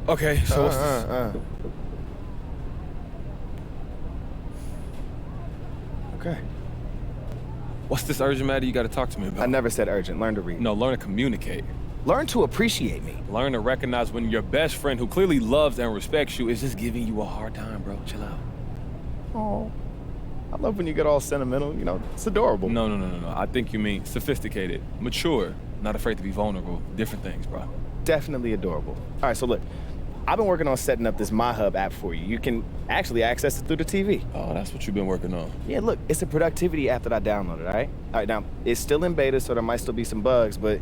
Okay, so what's this? Okay. What's this urgent matter you gotta talk to me about? I never said urgent. Learn to read. No, learn to communicate. Learn to appreciate me. Learn to recognize when your best friend, who clearly loves and respects you, is just giving you a hard time, bro. Chill out. Oh, I love when you get all sentimental. You know, it's adorable. No. I think you mean sophisticated, mature, not afraid to be vulnerable. Different things, bro. Definitely adorable. All right, so look, I've been working on setting up this MyHub app for you. You can actually access it through the TV. Oh, that's what you've been working on. Yeah, look, it's a productivity app that I downloaded, all right? All right, now, it's still in beta, so there might still be some bugs, but it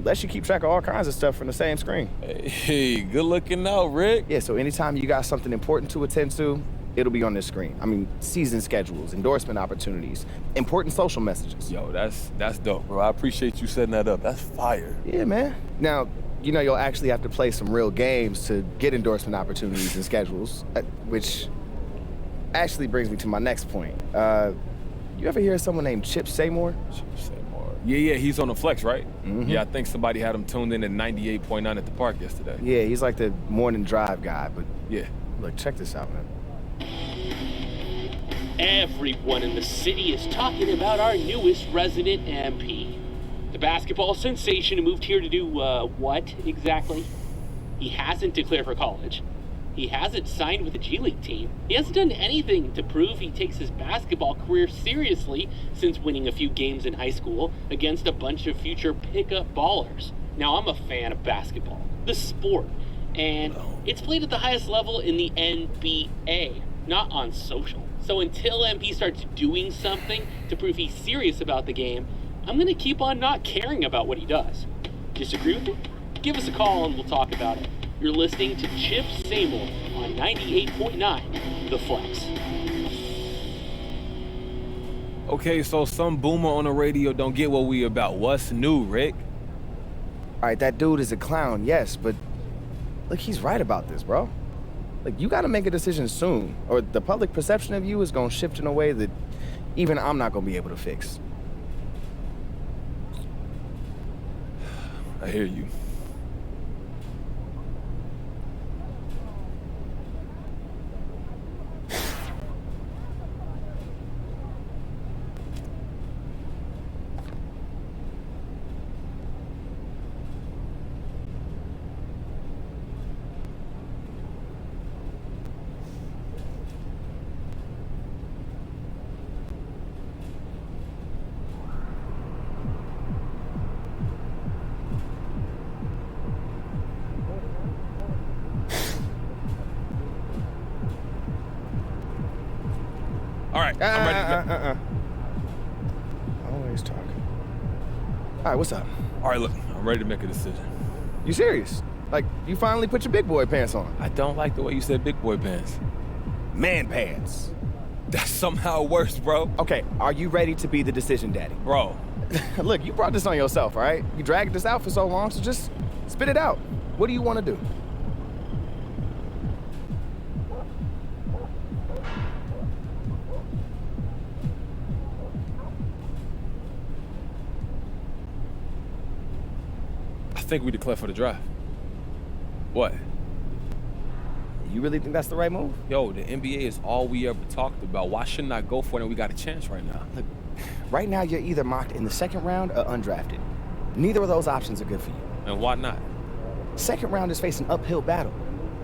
lets you keep track of all kinds of stuff from the same screen. Hey, good looking out, Rick. Yeah, so anytime you got something important to attend to, it'll be on this screen. I mean, season schedules, endorsement opportunities, important social messages. Yo, that's dope, bro. I appreciate you setting that up. That's fire. Yeah, man. Now, you know you'll actually have to play some real games to get endorsement opportunities and schedules, which actually brings me to my next point. You ever hear of someone named Chip Seymour? Chip Seymour. Yeah, he's on the flex, right? Mm-hmm. Yeah, I think somebody had him tuned in at 98.9 at the park yesterday. Yeah, he's like the morning drive guy, but yeah. Look, check this out, man. Everyone in the city is talking about our newest resident MP. The basketball sensation who moved here to do, what exactly? He hasn't declared for college. He hasn't signed with the G League team. He hasn't done anything to prove he takes his basketball career seriously since winning a few games in high school against a bunch of future pickup ballers. Now, I'm a fan of basketball, the sport, and it's played at the highest level in the NBA, not on social. So until MP starts doing something to prove he's serious about the game, I'm gonna keep on not caring about what he does. Disagree with me? Give us a call and we'll talk about it. You're listening to Chip Seymour on 98.9 The Flex. Okay, so some boomer on the radio don't get what we about. What's new, Rick? All right, that dude is a clown, yes, but look, he's right about this, bro. Like, you gotta make a decision soon, or the public perception of you is gonna shift in a way that even I'm not gonna be able to fix. I hear you. All right, I'm ready. Always talking. All right, what's up? All right, look, I'm ready to make a decision. You serious? Like, you finally put your big boy pants on? I don't like the way you said big boy pants. Man pants. That's somehow worse, bro. Okay, are you ready to be the decision daddy? Bro. Look, you brought this on yourself, all right? You dragged this out for so long, so just spit it out. What do you want to do? I think we declare for the draft. What? You really think that's the right move? Yo, the NBA is all we ever talked about. Why shouldn't I go for it when we got a chance right now? Look, right now you're either mocked in the second round or undrafted. Neither of those options are good for you. And why not? Second round is facing uphill battle.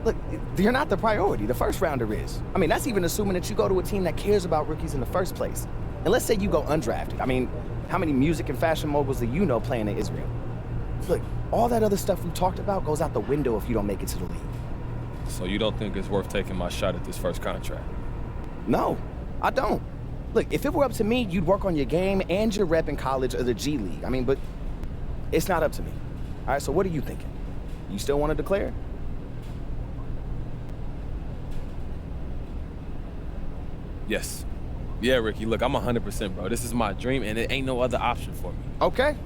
Look, you're not the priority. The first rounder is. I mean, that's even assuming that you go to a team that cares about rookies in the first place. And let's say you go undrafted. I mean, how many music and fashion moguls do you know playing in Israel? Look, all that other stuff we talked about goes out the window if you don't make it to the league. So you don't think it's worth taking my shot at this first contract? No, I don't. Look, if it were up to me, you'd work on your game and your rep in college or the G League. I mean, but it's not up to me. All right, so what are you thinking? You still want to declare? Yes. Yeah, Ricky, look, I'm 100%, bro. This is my dream, and it ain't no other option for me. Okay,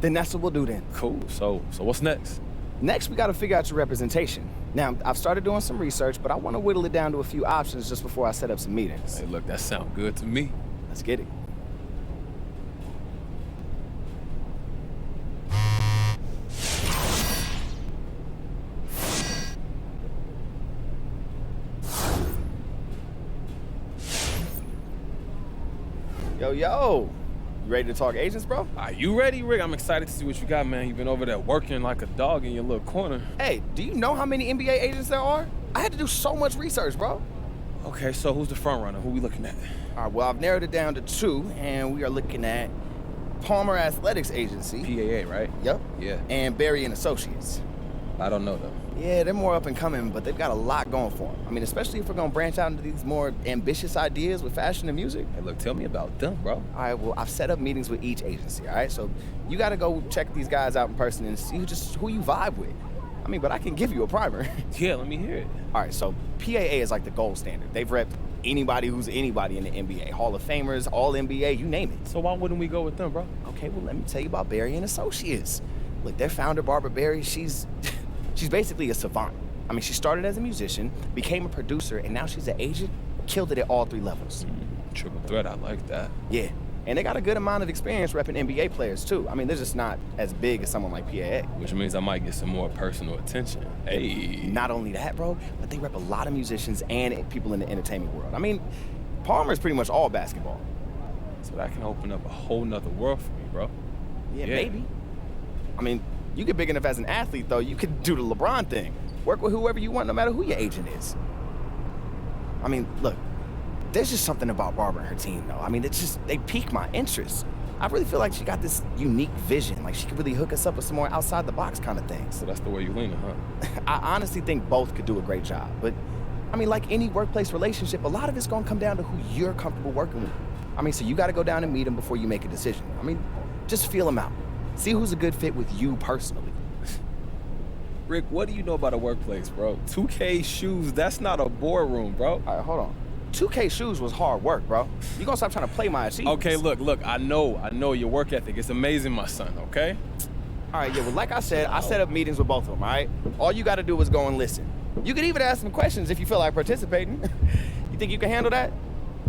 then that's what we'll do then. Cool, so what's next? Next, we got to figure out your representation. Now, I've started doing some research, but I want to whittle it down to a few options just before I set up some meetings. Hey, look, that sounds good to me. Let's get it. Yo, yo. You ready to talk agents, bro? Are you ready, Rick? I'm excited to see what you got, man. You've been over there working like a dog in your little corner. Hey, do you know how many NBA agents there are? I had to do so much research, bro. Okay, so who's the front runner? Who we looking at? All right, well, I've narrowed it down to 2, and we are looking at Palmer Athletics Agency. PAA, right? Yep. Yeah. And Berry and Associates. I don't know, though. Yeah, they're more up and coming, but they've got a lot going for them. I mean, especially if we're gonna branch out into these more ambitious ideas with fashion and music. Hey, look, tell me about them, bro. All right, well, I've set up meetings with each agency, all right? So you gotta go check these guys out in person and see who you vibe with. I mean, but I can give you a primer. Yeah, let me hear it. All right, so PAA is like the gold standard. They've repped anybody who's anybody in the NBA. Hall of Famers, All NBA, you name it. So why wouldn't we go with them, bro? Okay, well, let me tell you about Berry and Associates. Look, their founder, Barbara Berry, she's basically a savant. I mean, she started as a musician, became a producer, and now she's an agent, killed it at all 3 levels. Triple threat, I like that. Yeah, and they got a good amount of experience repping NBA players, too. I mean, they're just not as big as someone like PAA. Which means I might get some more personal attention. Hey. Not only that, bro, but they rep a lot of musicians and people in the entertainment world. I mean, Palmer is pretty much all basketball. So that can open up a whole nother world for me, bro. Yeah, maybe. I mean, you get big enough as an athlete, though, you could do the LeBron thing. Work with whoever you want, no matter who your agent is. I mean, look, there's just something about Barbara and her team, though. I mean, they pique my interest. I really feel like she got this unique vision. Like, she could really hook us up with some more outside-the-box kind of things. So that's the way you leaning, huh? I honestly think both could do a great job. But, I mean, like any workplace relationship, a lot of it's gonna come down to who you're comfortable working with. I mean, so you gotta go down and meet them before you make a decision. I mean, just feel them out. See who's a good fit with you personally. Rick, what do you know about a workplace, bro? 2K shoes, that's not a boardroom, bro. All right, hold on. 2K shoes was hard work, bro. You gonna stop trying to play my achievements. Okay, look, I know your work ethic. It's amazing, my son, okay? All right, yeah, well, like I said, I set up meetings with both of them, all right? All you gotta do is go and listen. You could even ask them questions if you feel like participating. You think you can handle that?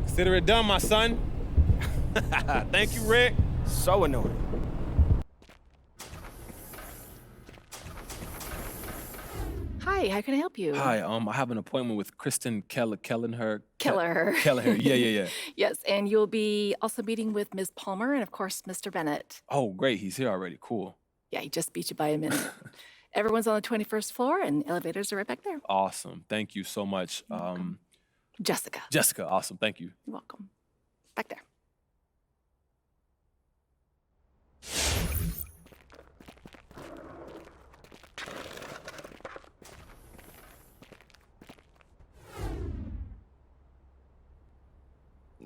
Consider it done, my son. Thank you, Rick. So annoying. Hi, how can I help you? Hi, I have an appointment with Kristen Kelleher. Kelleher. Yeah. Yes, and you'll be also meeting with Ms. Palmer and, of course, Mr. Bennett. Oh, great, he's here already, cool. Yeah, he just beat you by a minute. Everyone's on the 21st floor, and elevators are right back there. Awesome, thank you so much. Jessica. Jessica, awesome, thank you. You're welcome. Back there.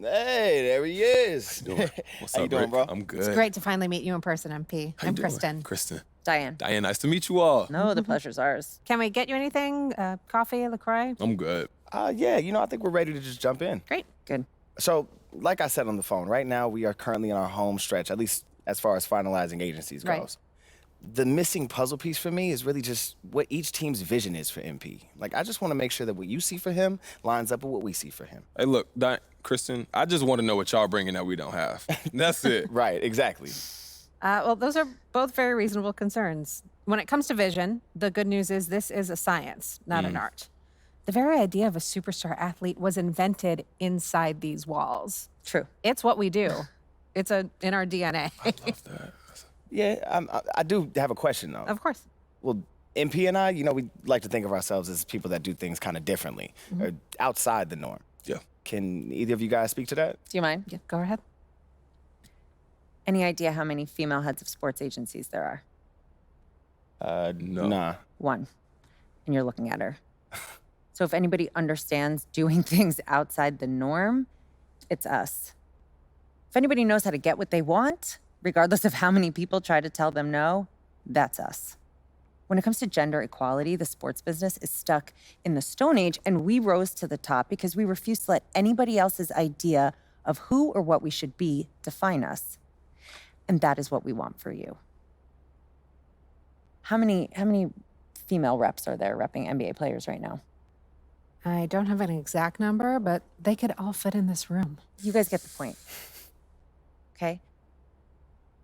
Hey, there he is. What's How up, you doing, Rick? bro? I'm good. It's great to finally meet you in person, MP. How you I'm doing? Kristen. Kristen. Diane. Diane, nice to meet you all. No, the pleasure's ours. Can we get you anything? Coffee, LaCroix? I'm good. Yeah, I think we're ready to just jump in. Great. Good. So, like I said on the phone, right now we are currently in our home stretch, at least as far as finalizing agencies goes. Right. The missing puzzle piece for me is really just what each team's vision is for MP. Like, I just want to make sure that what you see for him lines up with what we see for him. Hey, look, Kristen, I just want to know what y'all bringing that we don't have. That's it. Right, exactly. Well, those are both very reasonable concerns. When it comes to vision, the good news is this is a science, not an art. The very idea of a superstar athlete was invented inside these walls. True. It's what we do. It's in our DNA. I love that. Yeah, I do have a question, though. Of course. Well, MP and I, we like to think of ourselves as people that do things kind of differently, or outside the norm. Yeah. Can either of you guys speak to that? Do you mind? Yeah, go ahead. Any idea how many female heads of sports agencies there are? No. Nah. 1. And you're looking at her. So if anybody understands doing things outside the norm, it's us. If anybody knows how to get what they want, regardless of how many people try to tell them no, that's us. When it comes to gender equality, the sports business is stuck in the Stone Age, and we rose to the top because we refused to let anybody else's idea of who or what we should be define us. And that is what we want for you. How many female reps are there repping NBA players right now? I don't have an exact number, but they could all fit in this room. You guys get the point. Okay?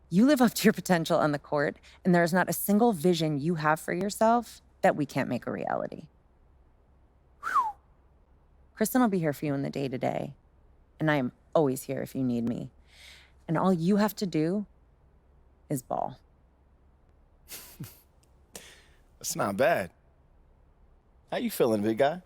You live up to your potential on the court, and there is not a single vision you have for yourself that we can't make a reality. Whew. Kristen will be here for you in the day-to-day, and I am always here if you need me. And all you have to do is ball. That's not bad. How you feeling, big guy?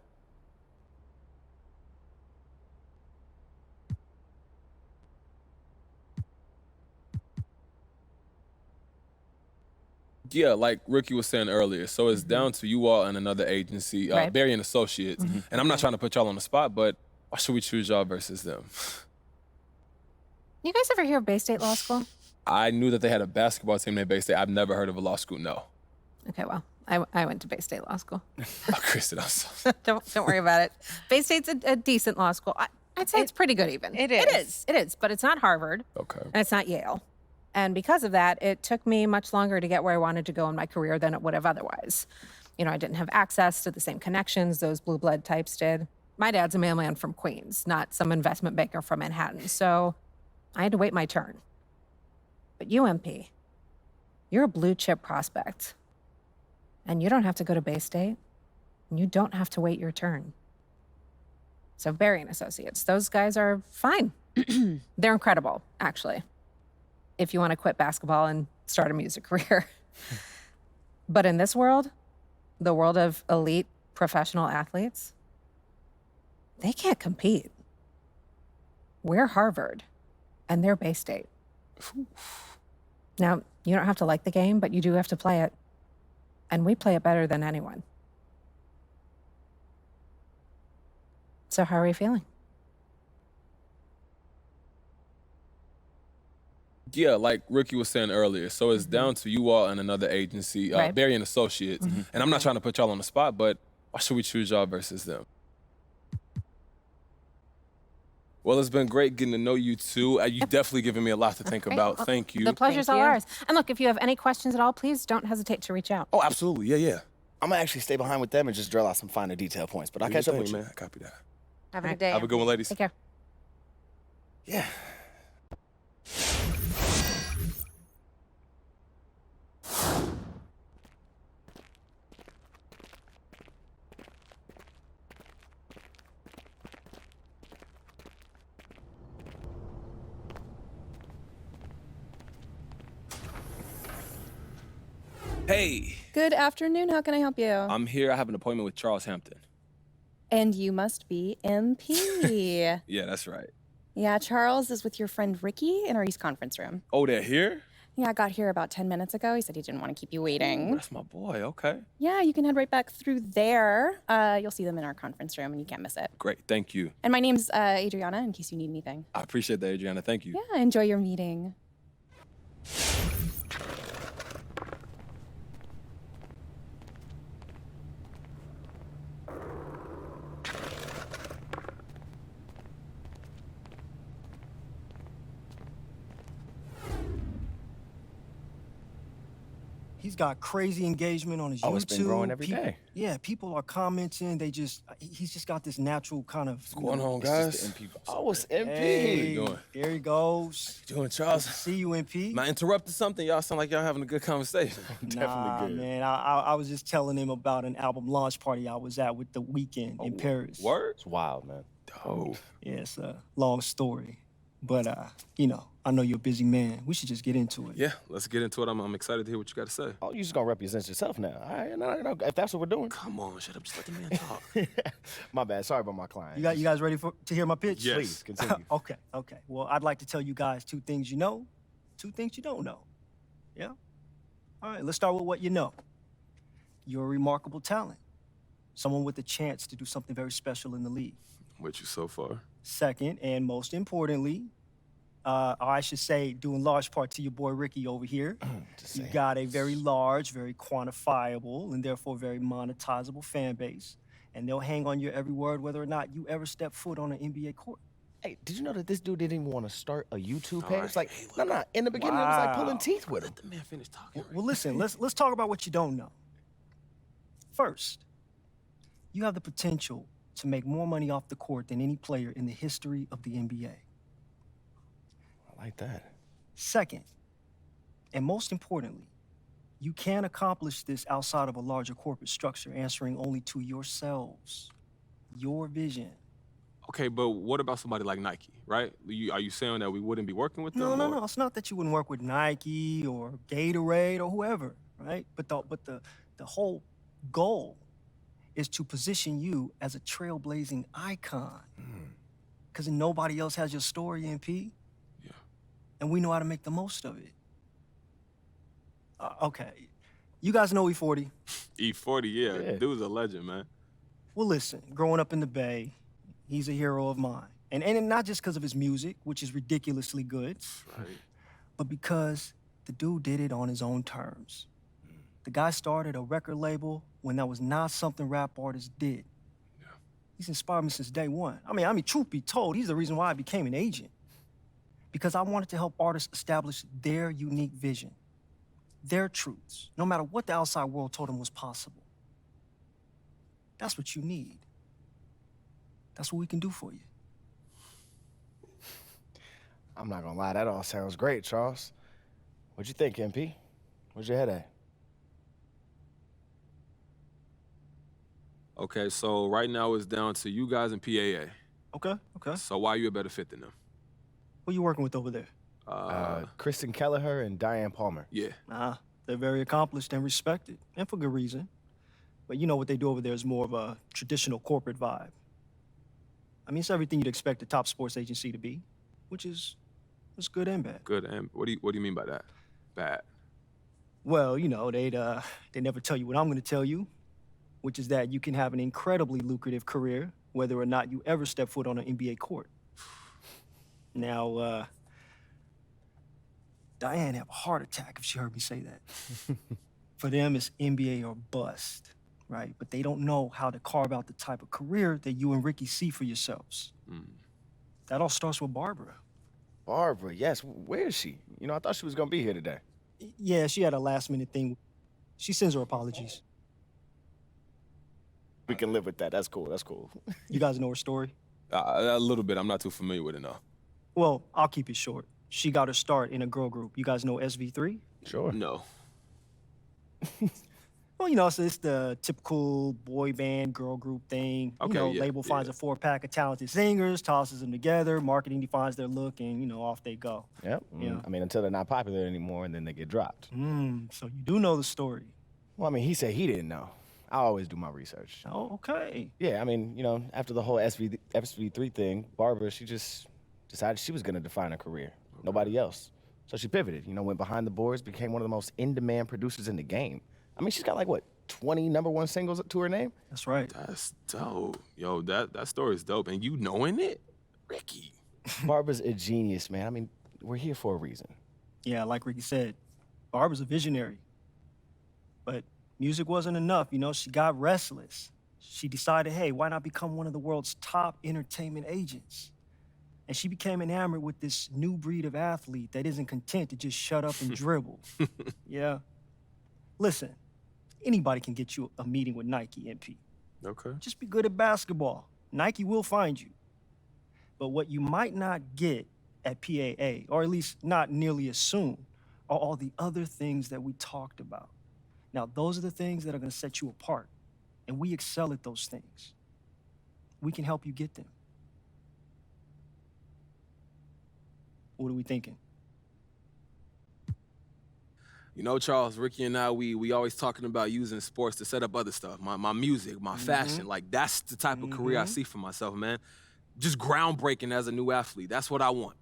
Yeah, like Ricky was saying earlier. So it's down to you all and another agency, Right. Barry and Associates. And I'm not trying to put y'all on the spot, but why should we choose y'all versus them? You guys ever hear of Bay State Law School? I knew that they had a basketball team named Bay State. I've never heard of a law school, no. Okay, well, I went to Bay State Law School. Oh, Kristen, I'm so... Don't worry about it. Bay State's a decent law school. I'd say it's pretty good even. It It is, but it's not Harvard. Okay. And it's not Yale. And because of that, it took me much longer to get where I wanted to go in my career than it would have otherwise. You know, I didn't have access to the same connections those blue blood types did. My dad's a mailman from Queens, not some investment banker from Manhattan. So I had to wait my turn. But you, MP, you're a blue chip prospect. And you don't have to go to Bay State. And you don't have to wait your turn. So Barry and Associates, those guys are fine. They're incredible, actually, if you want to quit basketball and start a music career. But in this world, the world of elite professional athletes, they can't compete. We're Harvard, and they're Bay State. Now, you don't have to like the game, but you do have to play it. And we play it better than anyone. So how are you feeling? Yeah, like Ricky was saying earlier. So it's down to you all and another agency, Right. Barry and Associates. And I'm not trying to put y'all on the spot, but why should we choose y'all versus them? Well, it's been great getting to know you two. You definitely given me a lot to think Great. about. Well, Thank you. The pleasure's Thank all you. ours. And look, if you have any questions at all, please don't hesitate to reach out. Oh, absolutely. Yeah. I'm gonna actually stay behind with them and just drill out some finer detail points, but I'll Do your catch up thing, with you. man. Copy that. Have a good day. Have a good one, ladies. Take care. Yeah. Hey, Good afternoon. How can I help you? I'm here. I have an appointment with Charles Hampton. And you must be MP. Yeah, that's right. Yeah, Charles is with your friend Ricky in our East Conference room. Oh, they're here? Yeah, I got here about 10 minutes ago. He said he didn't want to keep you Ooh, waiting. that's my boy. Okay. Yeah, you can head right back through there. You'll see them in our conference room and you can't miss it. Great. Thank you. And my name's Adriana in case you need anything. I appreciate that, Adriana. Thank you. Yeah, enjoy your meeting. He's got crazy engagement on his Oh, YouTube. it's been growing every People- day. Yeah, people are commenting. He's just got this natural kind of. What's going on, It's just guys? the MP. Oh, it's MP. Hey, you doing? there he goes. Doing, Good Charles? to see you, MP. Am I interrupting something? Y'all sound like y'all having a good conversation. Nah, good. man. I was just telling him about an album launch party I was at with The Weeknd in Paris. Word? It's wild, man. Oh. Yeah, it's a long story. But, I know you're a busy man. We should just get into it. Yeah, let's get into it. I'm excited to hear what you got to say. Oh, you just gonna represent yourself now. All right, no, if that's what we're doing. Come on, shut up. Just let the man talk. My bad. Sorry about my client. You guys ready to hear my pitch? Yes. Please, continue. Okay. Well, I'd like to tell you guys 2 things you know, 2 things you don't know. Yeah? All right, let's start with what you know. You're a remarkable talent. Someone with a chance to do something very special in the league. With you so far. Second, and most importantly, or I should say, due in large part to your boy Ricky over here, Just you saying. got a very large, very quantifiable, and therefore very monetizable fan base. And they'll hang on your every word whether or not you ever step foot on an NBA court. Hey, did you know that this dude didn't even want to start a YouTube All page? right, Like, hey, no, look. in the beginning, it was like pulling Wow. teeth with him. Let the man finish talking. Well, listen, let's talk about what you don't know. First, you have the potential to make more money off the court than any player in the history of the NBA. I like that. Second, and most importantly, you can accomplish this outside of a larger corporate structure, answering only to yourselves, your vision. Okay, but what about somebody like Nike, right? Are you saying that we wouldn't be working with them? No. It's not that you wouldn't work with Nike or Gatorade or whoever, right? But the whole goal is to position you as a trailblazing icon. Because nobody else has your story, MP. Yeah. And we know how to make the most of it. Okay. You guys know E40? E40, yeah. Dude's a legend, man. Well, listen, growing up in the Bay, he's a hero of mine. And not just because of his music, which is ridiculously good, Right. but because the dude did it on his own terms. The guy started a record label when that was not something rap artists did. Yeah. He's inspired me since day one. I mean, truth be told, he's the reason why I became an agent. Because I wanted to help artists establish their unique vision, their truths, no matter what the outside world told them was possible. That's what you need. That's what we can do for you. I'm not gonna lie, that all sounds great, Charles. What'd you think, MP? Where's your head at? Okay, so right now it's down to you guys and PAA. Okay. So why are you a better fit than them? Who you working with over there? Kristen Kelleher and Diane Palmer. Yeah. They're very accomplished and respected, and for good reason. But you know what they do over there is more of a traditional corporate vibe. I mean, it's everything you'd expect a top sports agency to be, which is good and bad. Good, and what do you mean by that? Bad. Well, you know, they never tell you what I'm gonna tell you, which is that you can have an incredibly lucrative career, whether or not you ever step foot on an NBA court. Now, Diane have a heart attack if she heard me say that. For them, it's NBA or bust, right? But they don't know how to carve out the type of career that you and Ricky see for yourselves. That all starts with Barbara. Barbara, yes. Where is she? You know, I thought she was gonna be here today. Yeah, she had a last-minute thing. She sends her apologies. We can live with that. That's cool. That's cool. You guys know her story? A little bit. I'm not too familiar with it, no. Well, I'll keep it short. She got her start in a girl group. You guys know SV3? Sure. No. Well, you know, so it's the typical boy band, girl group thing. Okay, label finds a 4-pack of talented singers, tosses them together, marketing defines their look, and, off they go. Yep. Yeah. I mean, until they're not popular anymore, and then they get dropped. So you do know the story. Well, I mean, he said he didn't know. I always do my research. Oh, okay. Yeah, I mean, after the whole SV3 thing, Barbara, she just decided she was gonna define her career. Nobody else. So she pivoted, went behind the boards, became one of the most in-demand producers in the game. I mean, she's got 20 #1 singles to her name? That's right. That's dope. Yo, that story's dope. And you knowing it? Ricky. Barbara's a genius, man. I mean, we're here for a reason. Yeah, like Ricky said, Barbara's a visionary. But music wasn't enough, she got restless. She decided, hey, why not become one of the world's top entertainment agents? And she became enamored with this new breed of athlete that isn't content to just shut up and dribble. Yeah. Listen, anybody can get you a meeting with Nike, MP. Okay. Just be good at basketball. Nike will find you. But what you might not get at PAA, or at least not nearly as soon, are all the other things that we talked about. Now, those are the things that are going to set you apart, and we excel at those things. We can help you get them. What are we thinking? Charles, Ricky and I, we always talking about using sports to set up other stuff. My music, my fashion. That's the type of career I see for myself, man. Just groundbreaking as a new athlete. That's what I want.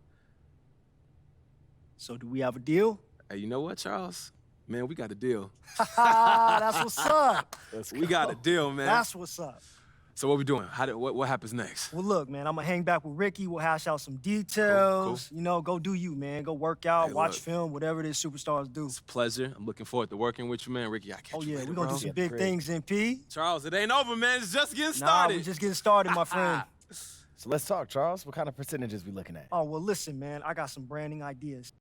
So do we have a deal? Hey, you know what, Charles? Man, we got a deal. That's what's up. We got a deal, man. That's what's up. So what we doing? What happens next? Well, look, man, I'm gonna hang back with Ricky. We'll hash out some details. Cool. Go do you, man. Go work out, watch film, whatever it is superstars do. It's a pleasure. I'm looking forward to working with you, man. Ricky, I catch you later, we're gonna do some big things, MP. Charles, it ain't over, man. It's just getting started. We're just getting started, my friend. So let's talk, Charles. What kind of percentages we looking at? Oh, well, listen, man. I got some branding ideas.